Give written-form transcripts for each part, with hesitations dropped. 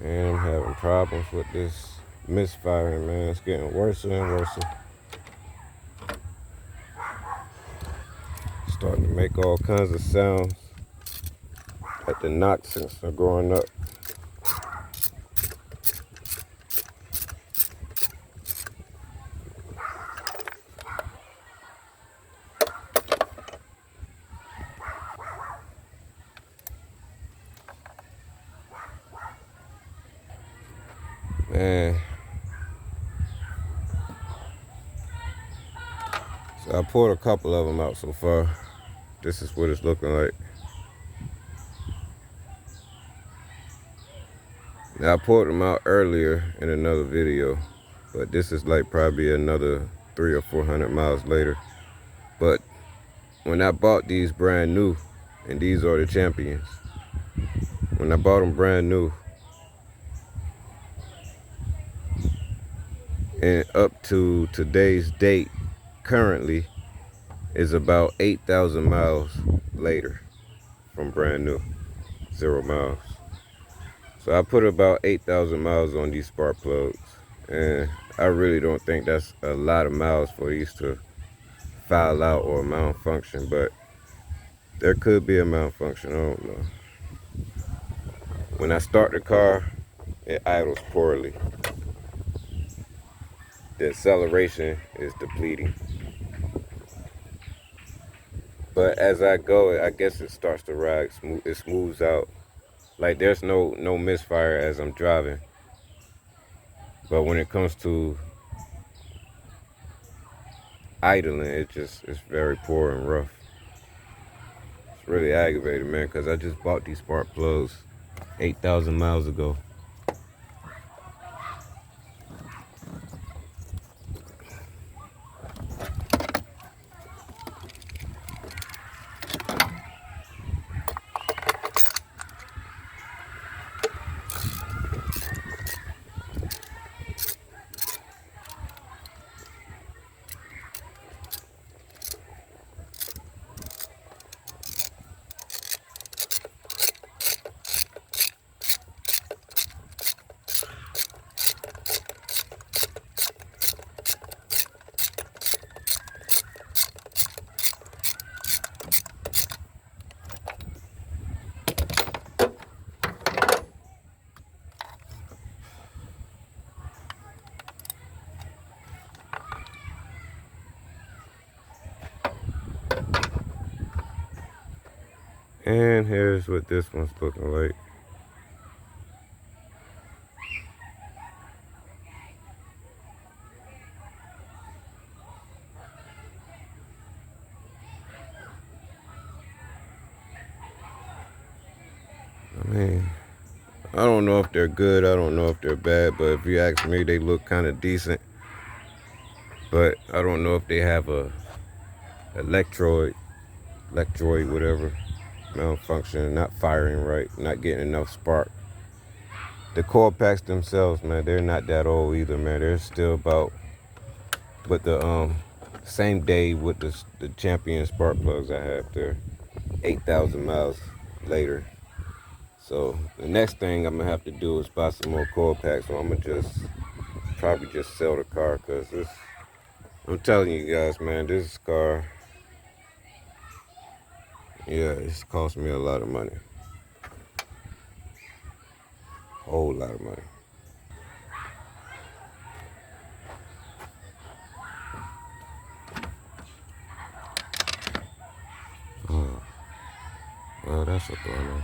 And I'm having problems with this misfiring, man. It's getting worse and worse. Starting to make all kinds of sounds like the knock sensor growing up. Man. So I pulled a couple of them out so far. This is what it's looking like. Now I pulled them out earlier in another video, but this is like probably another 300 or 400 miles later. But when I bought these brand new, and these are the champions, when I bought them brand new, and up to today's date, currently, is about 8,000 miles later from brand new, 0 miles. So I put about 8,000 miles on these spark plugs, and I really don't think that's a lot of miles for these to foul out or malfunction, but there could be a malfunction, I don't know. When I start the car, it idles poorly. The acceleration is depleting. But as I go, I guess it starts to ride, it smooths out. Like there's no misfire as I'm driving. But when it comes to idling, it's very poor and rough. It's really aggravating, man, because I just bought these spark plugs 8,000 miles ago. And here's what this one's looking like. I mean, I don't know if they're good, I don't know if they're bad, but if you ask me, they look kind of decent. But I don't know if they have a electroid, whatever, malfunction, not firing right, not getting enough spark. The coil packs themselves, man, they're not that old either, man. They're still about, but the same day with the champion spark plugs I have, they're 8,000 miles later. So the next thing I'm gonna have to do is buy some more coil packs. So I'm gonna probably just sell the car, because I'm telling you guys, man, this car, yeah, it's cost me a lot of money. Whole lot of money. Oh, well, that's what's going on.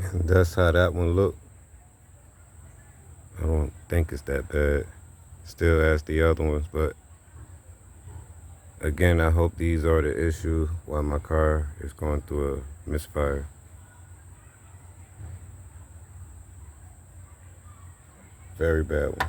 And that's how that one looked. I don't think it's that bad. Still as the other ones, but again, I hope these are the issue while my car is going through a misfire. Very bad one.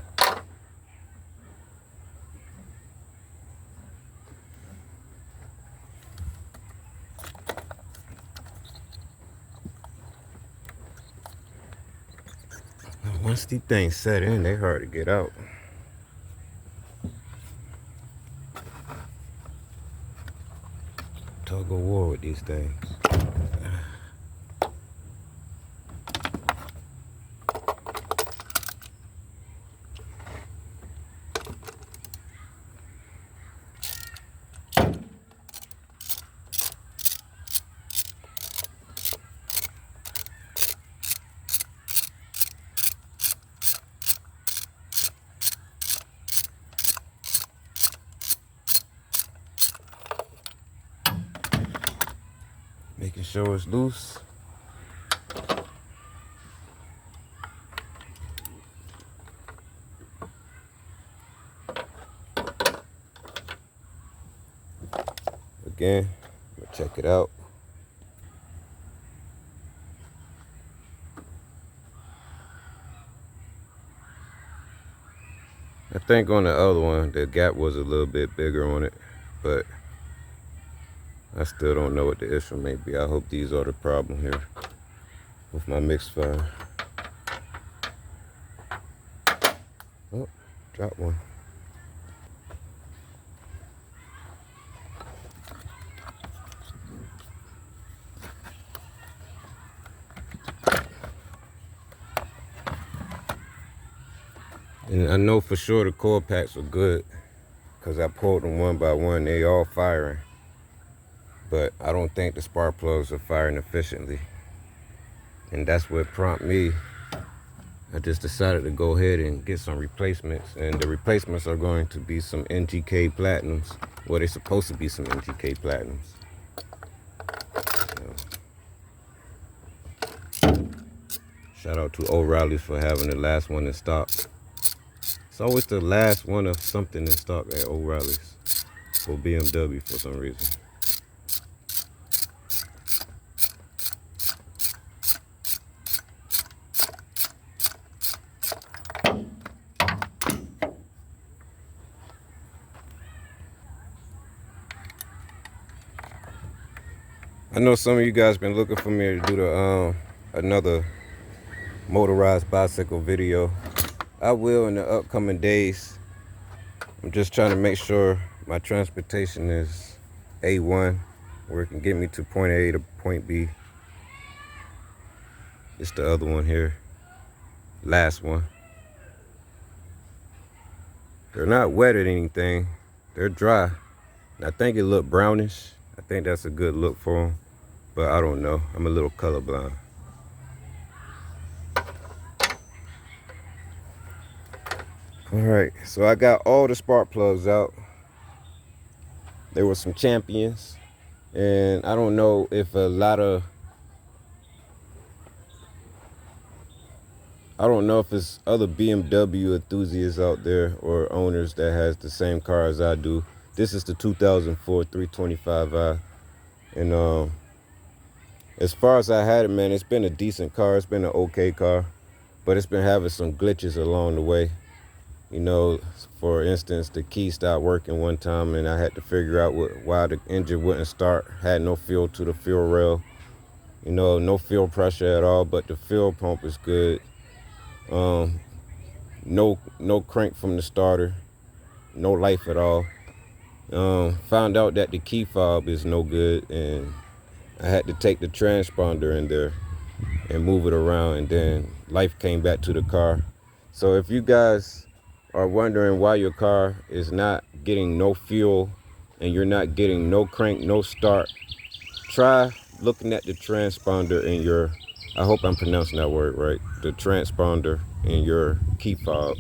Once these things set in, they hard to get out. Tug of war with these things. Making sure it's loose. Again, we'll check it out. I think on the other one, the gap was a little bit bigger on it, but I still don't know what the issue may be. I hope these are the problem here with my mixed fire. Oh, dropped one. And I know for sure the core packs are good because I pulled them one by one. They all firing. But I don't think the spark plugs are firing efficiently. And that's what prompted me. I just decided to go ahead and get some replacements. And the replacements are going to be some NGK Platinums. Well, they're supposed to be some NGK Platinums. So, shout out to O'Reilly's for having the last one in stock. It's always the last one of something in stock at O'Reilly's for BMW for some reason. I know some of you guys been looking for me to do the another motorized bicycle video. I will in the upcoming days. I'm just trying to make sure my transportation is A1, where it can get me to point A to point B. It's the other one here, last one. They're not wet or anything, they're dry. I think it looked brownish. I think that's a good look for them, but I don't know. I'm a little colorblind. All right, so I got all the spark plugs out. There were some champions, and I don't know if I don't know if it's other BMW enthusiasts out there or owners that has the same car as I do. This is the 2004 325i, and as far as I had it, man, it's been a decent car. It's been an okay car, but it's been having some glitches along the way. You know, for instance, the key stopped working one time, and I had to figure out why the engine wouldn't start. Had no fuel to the fuel rail. You know, no fuel pressure at all, but the fuel pump is good. No crank from the starter, no life at all. Found out that the key fob is no good, and I had to take the transponder in there and move it around, and then life came back to the car. So if you guys are wondering why your car is not getting no fuel and you're not getting no crank, no start, try looking at the transponder in your, I hope I'm pronouncing that word right, the transponder in your key fob.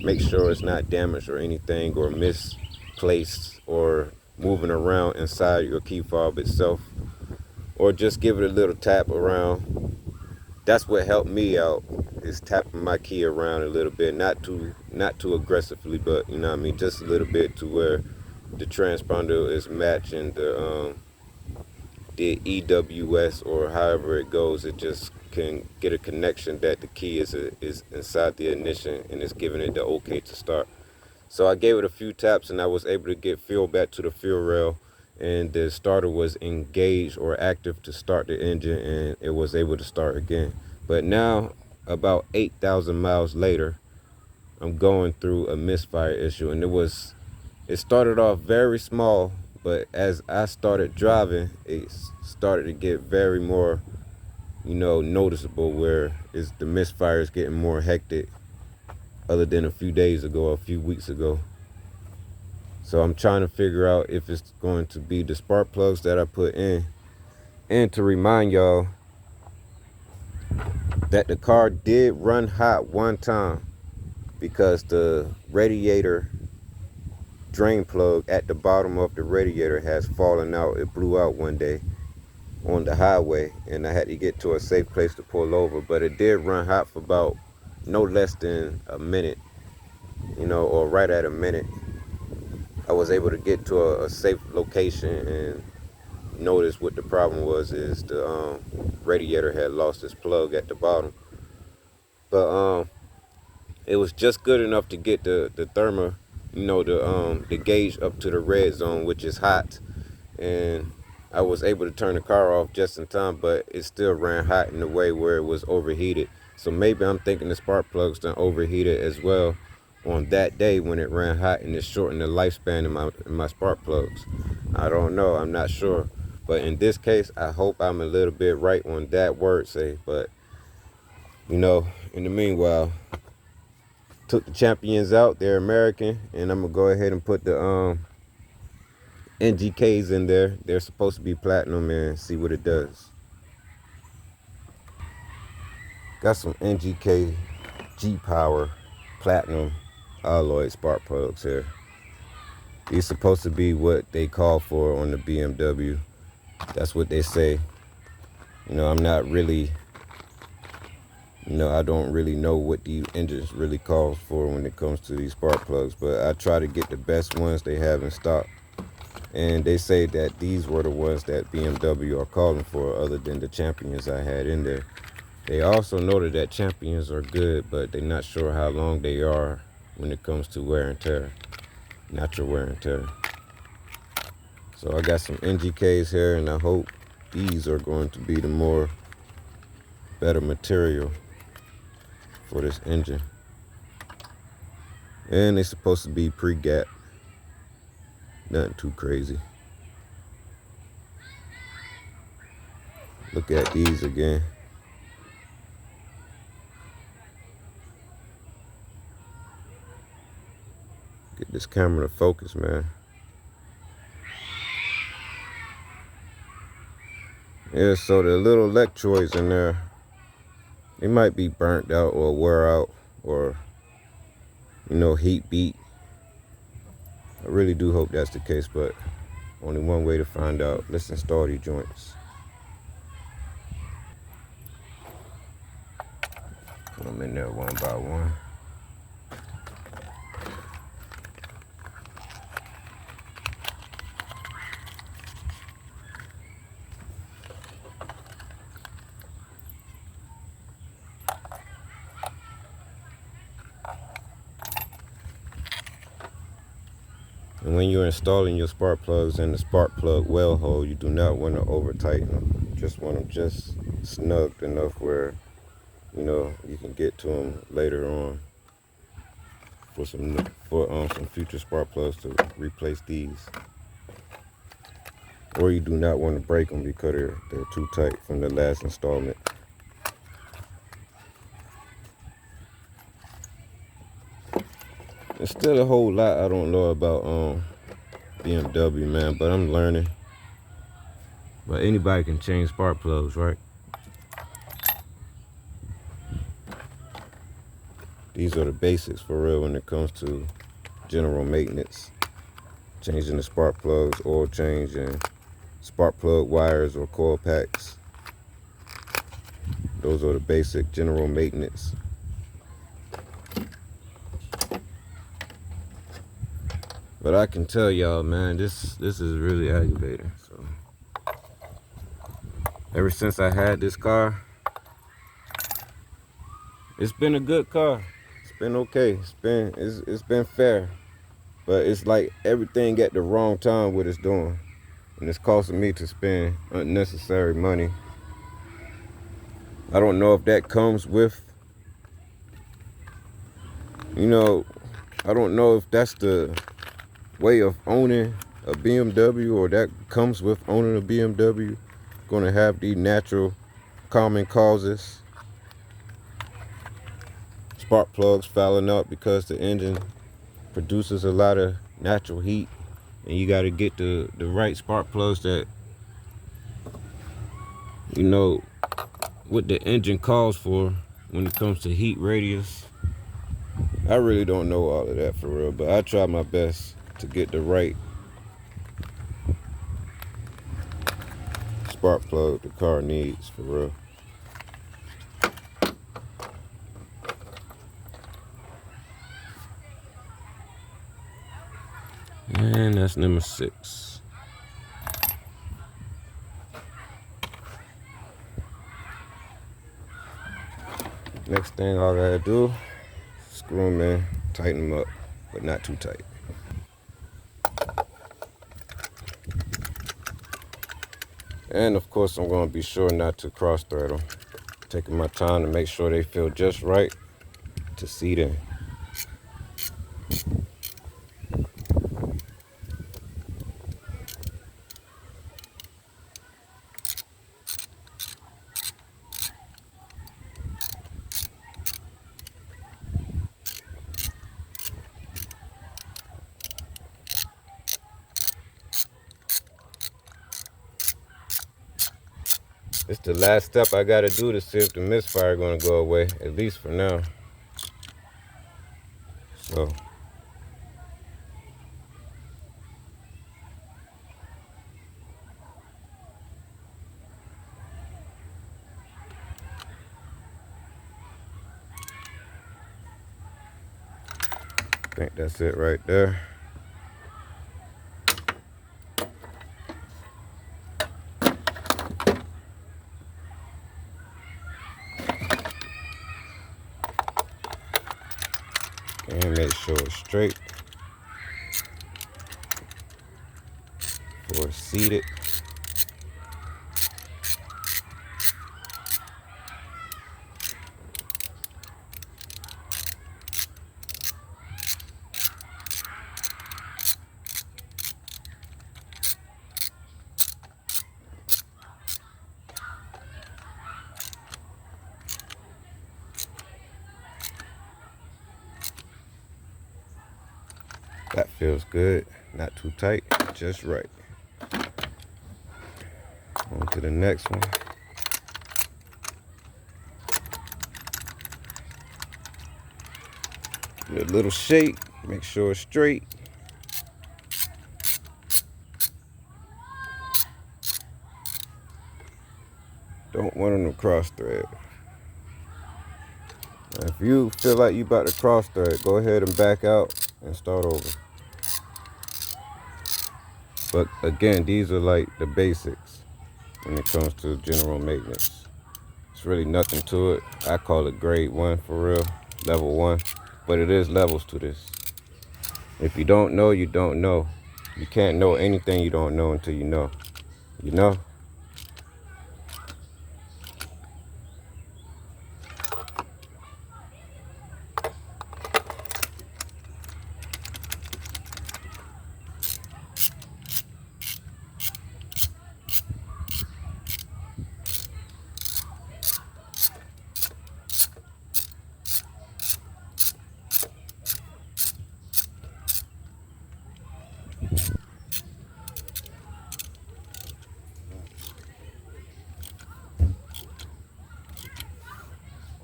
Make sure it's not damaged or anything, or misplaced, or moving around inside your key fob itself, or just give it a little tap around that's what helped me out, is tapping my key around a little bit, not too aggressively, but you know what I mean, just a little bit to where the transponder is matching the EWS, or however it goes. It just can get a connection that the key is inside the ignition and it's giving it the okay to start. So I gave it a few taps and I was able to get fuel back to the fuel rail, and the starter was engaged or active to start the engine, and it was able to start again. But now, about 8,000 miles later, I'm going through a misfire issue, and it started off very small, but as I started driving, it started to get very more, noticeable, where the misfire is getting more hectic other than a few days ago or a few weeks ago. So I'm trying to figure out if it's going to be the spark plugs that I put in. And to remind y'all that the car did run hot one time because the radiator drain plug at the bottom of the radiator has fallen out. It blew out one day on the highway, and I had to get to a safe place to pull over. But it did run hot for about no less than a minute, or right at a minute. I was able to get to a safe location and notice what the problem was, is the radiator had lost its plug at the bottom. But it was just good enough to get the thermo, the gauge up to the red zone, which is hot, and I was able to turn the car off just in time, but it still ran hot in a way where it was overheated. So maybe I'm thinking the spark plugs done overheated as well on that day when it ran hot, and it shortened the lifespan in my spark plugs. I don't know, I'm not sure. But in this case, I hope I'm a little bit right on that word say. But, in the meanwhile, took the champions out. They're American. And I'm going to go ahead and put the NGKs in there. They're supposed to be platinum, and see what it does. Got some NGK G-Power platinum alloy spark plugs here. These supposed to be what they call for on the BMW. That's what they say. I'm not really, I don't really know what these engines really call for when it comes to these spark plugs, but I try to get the best ones they have in stock. And they say that these were the ones that BMW are calling for, other than the champions I had in there. They also noted that champions are good, but they're not sure how long they are when it comes to wear and tear, natural wear and tear. So I got some NGKs here, and I hope these are going to be the better material for this engine. And they're supposed to be pre-gap. Nothing too crazy. Look at these again. Get this camera to focus, man. Yeah, so the little electrodes in there, they might be burnt out or wear out, or heat beat. I really do hope that's the case, but only one way to find out. Let's install these joints. Put them in there one by one. And when you're installing your spark plugs in the spark plug well hole, you do not want to over tighten them. You just want them just snugged enough where, you can get to them later on for some future spark plugs to replace these. Or you do not want to break them because they're too tight from the last installment. There's still a whole lot I don't know about BMW, man, but I'm learning. But anybody can change spark plugs, right? These are the basics for real when it comes to general maintenance. Changing the spark plugs, oil change, and spark plug wires or coil packs. Those are the basic general maintenance. But I can tell y'all, man, this is really aggravating. So ever since I had this car, it's been a good car. It's been okay. It's been fair. But it's like everything at the wrong time what it's doing. And it's causing me to spend unnecessary money. I don't know if that comes with, you know, I don't know if that's the way of owning a BMW, or that comes with owning a BMW. Going to have the natural common causes. Spark plugs fouling up because the engine produces a lot of natural heat, and you got to get the right spark plugs that, you know, what the engine calls for when it comes to heat radius. I really don't know all of that for real, but I try my best to get the right spark plug the car needs for real. And that's number 6. Next thing all I gotta do, screw them in, tighten them up, but not too tight. And of course I'm gonna be sure not to cross thread them. Taking my time to make sure they feel just right to seat in. It's the last step I gotta do to see if the misfire gonna go away, at least for now. So I think that's it right there. And make sure it's straight before it's seated. That feels good, not too tight, just right. On to the next one. Give it a little shake, make sure it's straight. Don't want them to cross thread. Now, if you feel like you about to cross thread, go ahead and back out and start over. But again, these are like the basics when it comes to general maintenance. It's really nothing to it. I call it grade 1 for real, level 1. But it is levels to this. If you don't know, you don't know. You can't know anything you don't know until you know. You know?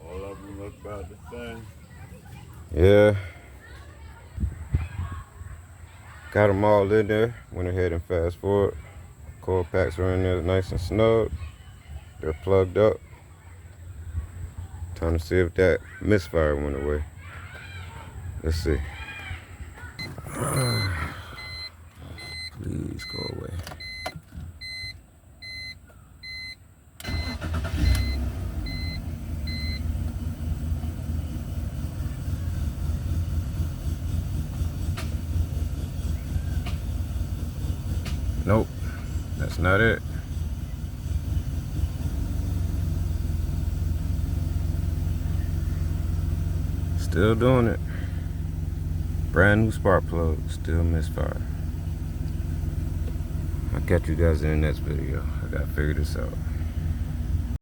All of them look about the same. Yeah. Got them all in there. Went ahead and fast forward. Coil packs are in there nice and snug. They're plugged up. Time to see if that misfire went away. Let's see. Please go away. Nope, that's not it. Still doing it. Brand new spark plug, still misfire. I'll catch you guys in the next video. I gotta figure this out.